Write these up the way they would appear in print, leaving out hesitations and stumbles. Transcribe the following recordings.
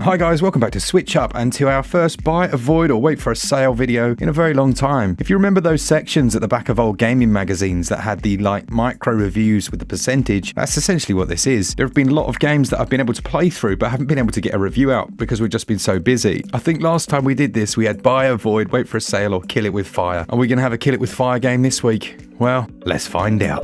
Hi guys, welcome back to Switch Up and to our first buy, avoid or wait for a sale video in a very long time. If you remember those sections at the back of old gaming magazines that had the micro reviews with the percentage, that's essentially what this is. There have been a lot of games that I've been able to play through but haven't been able to get a review out because we've just been so busy. I think last time we did this we had buy, avoid, wait for a sale or kill it with fire. Are we going to have a kill it with fire game this week? Well, let's find out.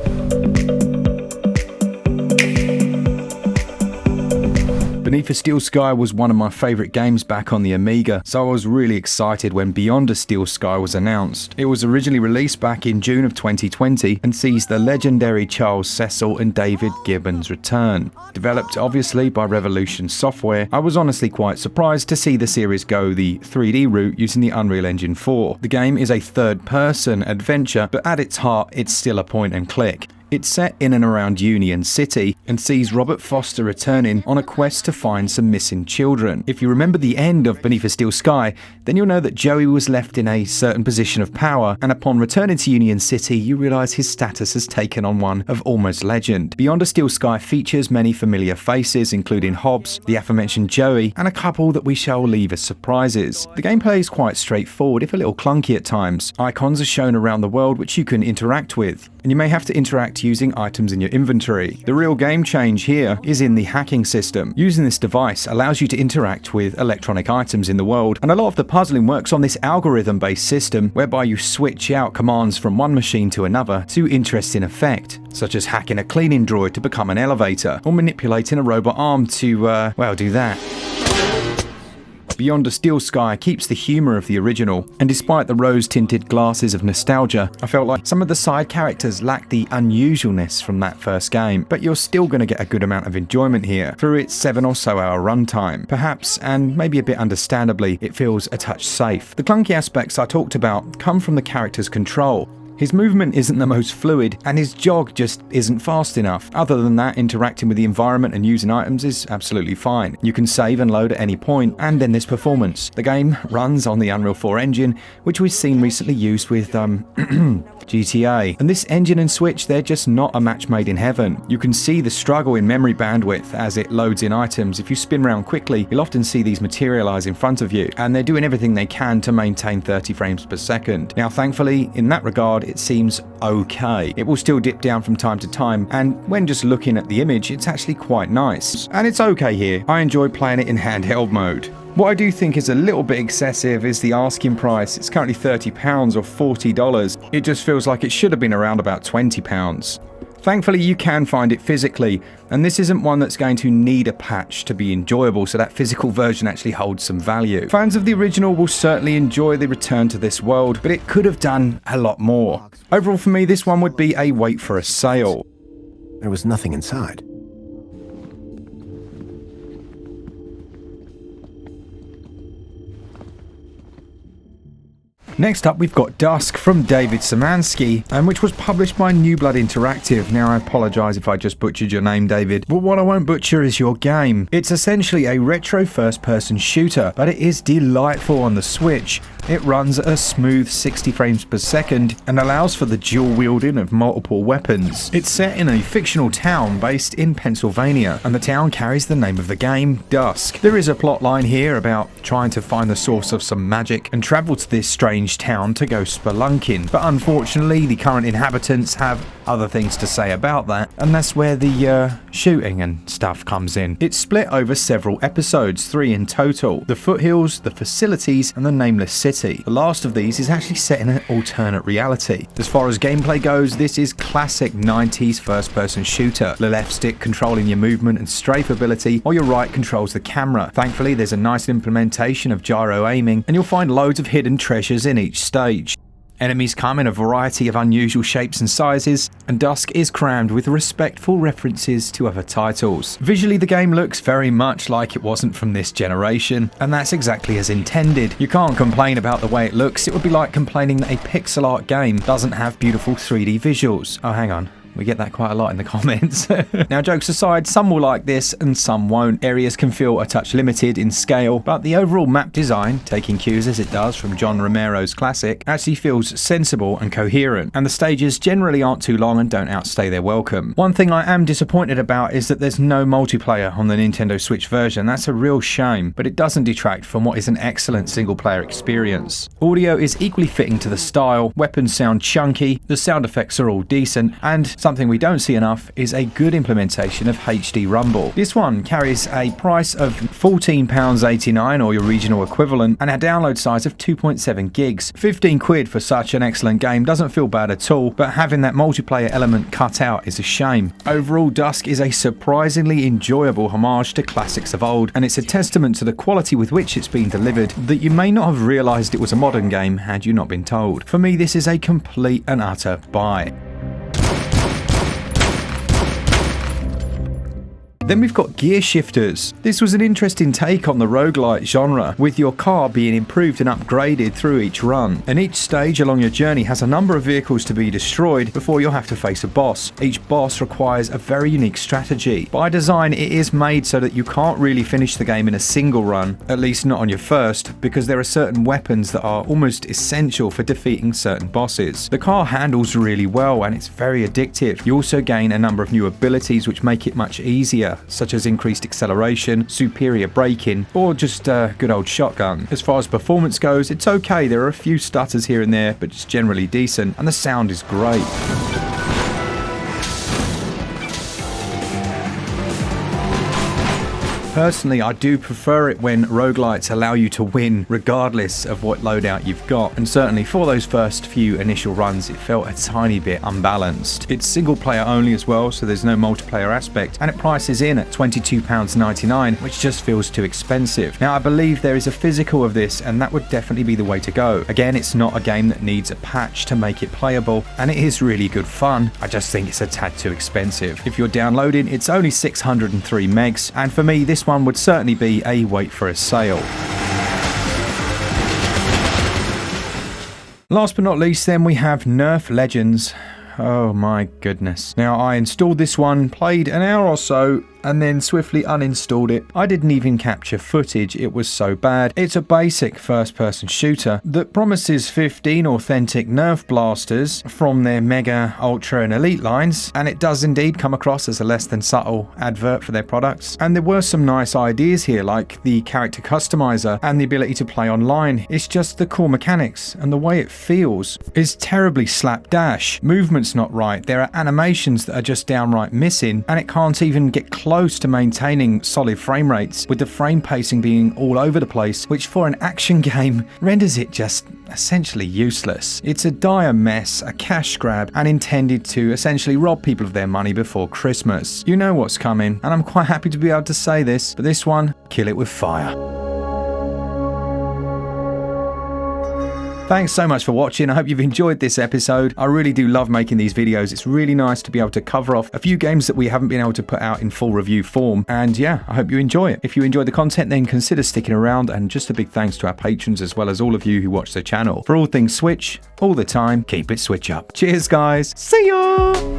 Beneath a Steel Sky was one of my favourite games back on the Amiga, so I was really excited when Beyond a Steel Sky was announced. It was originally released back in June of 2020 and sees the legendary Charles Cecil and David Gibbons return. Developed obviously by Revolution Software, I was honestly quite surprised to see the series go the 3D route using the Unreal Engine 4. The game is a third-person adventure, but at its heart it's still a point and click. It's set in and around Union City and sees Robert Foster returning on a quest to find some missing children. If you remember the end of Beneath a Steel Sky, then you'll know that Joey was left in a certain position of power, and upon returning to Union City, you realise his status has taken on one of almost legend. Beyond a Steel Sky features many familiar faces, including Hobbs, the aforementioned Joey, and a couple that we shall leave as surprises. The gameplay is quite straightforward, if a little clunky at times. Icons are shown around the world which you can interact with, and you may have to interact using items in your inventory. The real game change here is in the hacking system. Using this device allows you to interact with electronic items in the world, and a lot of the puzzling works on this algorithm-based system whereby you switch out commands from one machine to another to interesting effect, such as hacking a cleaning droid to become an elevator, or manipulating a robot arm to, do that. Beyond a Steel Sky keeps the humour of the original, and despite the rose-tinted glasses of nostalgia, I felt like some of the side characters lacked the unusualness from that first game, but you're still going to get a good amount of enjoyment here through its 7 or so hour runtime. Perhaps, and maybe a bit understandably, it feels a touch safe. The clunky aspects I talked about come from the character's control. His movement isn't the most fluid, and his jog just isn't fast enough. Other than that, interacting with the environment and using items is absolutely fine. You can save and load at any point, and then there's performance. The game runs on the Unreal 4 engine, which we've seen recently used with GTA. And this engine and Switch, they're just not a match made in heaven. You can see the struggle in memory bandwidth as it loads in items. If you spin around quickly, you'll often see these materialize in front of you, and they're doing everything they can to maintain 30 frames per second. Now, thankfully, in that regard, it seems okay. It will still dip down from time to time, and when just looking at the image, it's actually quite nice. And it's okay here. I enjoy playing it in handheld mode. What I do think is a little bit excessive is the asking price. It's currently £30 or $40. It just feels like it should have been around about £20. Thankfully, you can find it physically, and this isn't one that's going to need a patch to be enjoyable, so that physical version actually holds some value. Fans of the original will certainly enjoy the return to this world, but it could have done a lot more. Overall for me, this one would be a wait for a sale. There was nothing inside. Next up, we've got Dusk from David Szymanski, which was published by New Blood Interactive. Now, I apologise if I just butchered your name, David, but what I won't butcher is your game. It's essentially a retro first-person shooter, but it is delightful on the Switch. It runs at a smooth 60 frames per second and allows for the dual wielding of multiple weapons. It's set in a fictional town based in Pennsylvania, and the town carries the name of the game, Dusk. There is a plot line here about trying to find the source of some magic and travel to this strange town to go spelunking, but unfortunately the current inhabitants have other things to say about that, and that's where the shooting and stuff comes in. It's split over several episodes, 3 in total: the foothills, the facilities, and the nameless city. The last of these is actually set in an alternate reality. As far as gameplay goes, this is classic 90s first-person shooter. The left stick controlling your movement and strafe ability, while your right controls the camera. Thankfully, there's a nice implementation of gyro aiming, and you'll find loads of hidden treasures in each stage. Enemies come in a variety of unusual shapes and sizes, and Dusk is crammed with respectful references to other titles. Visually, the game looks very much like it wasn't from this generation, and that's exactly as intended. You can't complain about the way it looks. It would be like complaining that a pixel art game doesn't have beautiful 3D visuals. Oh, hang on. We get that quite a lot in the comments. Now, jokes aside, some will like this and some won't. Areas can feel a touch limited in scale, but the overall map design, taking cues as it does from John Romero's classic, actually feels sensible and coherent, and the stages generally aren't too long and don't outstay their welcome. One thing I am disappointed about is that there's no multiplayer on the Nintendo Switch version. That's a real shame, but it doesn't detract from what is an excellent single-player experience. Audio is equally fitting to the style, weapons sound chunky, the sound effects are all decent, and something we don't see enough is a good implementation of HD Rumble. This one carries a price of £14.89 or your regional equivalent, and a download size of 2.7 gigs. 15 quid for such an excellent game doesn't feel bad at all, but having that multiplayer element cut out is a shame. Overall, Dusk is a surprisingly enjoyable homage to classics of old, and it's a testament to the quality with which it's been delivered that you may not have realised it was a modern game had you not been told. For me, this is a complete and utter buy. Then we've got Gear Shifters. This was an interesting take on the roguelite genre, with your car being improved and upgraded through each run. And each stage along your journey has a number of vehicles to be destroyed before you'll have to face a boss. Each boss requires a very unique strategy. By design, it is made so that you can't really finish the game in a single run, at least not on your first, because there are certain weapons that are almost essential for defeating certain bosses. The car handles really well and it's very addictive. You also gain a number of new abilities which make it much easier, such as increased acceleration, superior braking, or just a good old shotgun. As far as performance goes, it's okay. There are a few stutters here and there, but it's generally decent, and the sound is great. Personally, I do prefer it when roguelites allow you to win regardless of what loadout you've got, and certainly for those first few initial runs it felt a tiny bit unbalanced. It's single player only as well, so there's no multiplayer aspect, and it prices in at £22.99, which just feels too expensive. Now, I believe there is a physical of this, and that would definitely be the way to go. Again, it's not a game that needs a patch to make it playable, and it is really good fun. I just think it's a tad too expensive. If you're downloading, it's only 603 megs, and for me this one would certainly be a wait for a sale. Last but not least, then we have Nerf Legends. Oh my goodness. Now, I installed this one, played an hour or so, and then swiftly uninstalled it. I didn't even capture footage, it was so bad. It's a basic first-person shooter that promises 15 authentic Nerf blasters from their Mega, Ultra and Elite lines, and it does indeed come across as a less than subtle advert for their products. And there were some nice ideas here, like the character customizer and the ability to play online. It's just the core mechanics, and the way it feels is terribly slapdash. Movement's not right, there are animations that are just downright missing, and it can't even get close to maintaining solid frame rates, with the frame pacing being all over the place, which for an action game renders it just essentially useless. It's a dire mess, a cash grab, and intended to essentially rob people of their money before Christmas. You know what's coming, and I'm quite happy to be able to say this, but this one, kill it with fire. Thanks so much for watching. I hope you've enjoyed this episode. I really do love making these videos. It's really nice to be able to cover off a few games that we haven't been able to put out in full review form. And yeah, I hope you enjoy it. If you enjoy the content, then consider sticking around. And just a big thanks to our patrons as well as all of you who watch the channel. For all things Switch, all the time, keep it Switch up. Cheers, guys. See ya!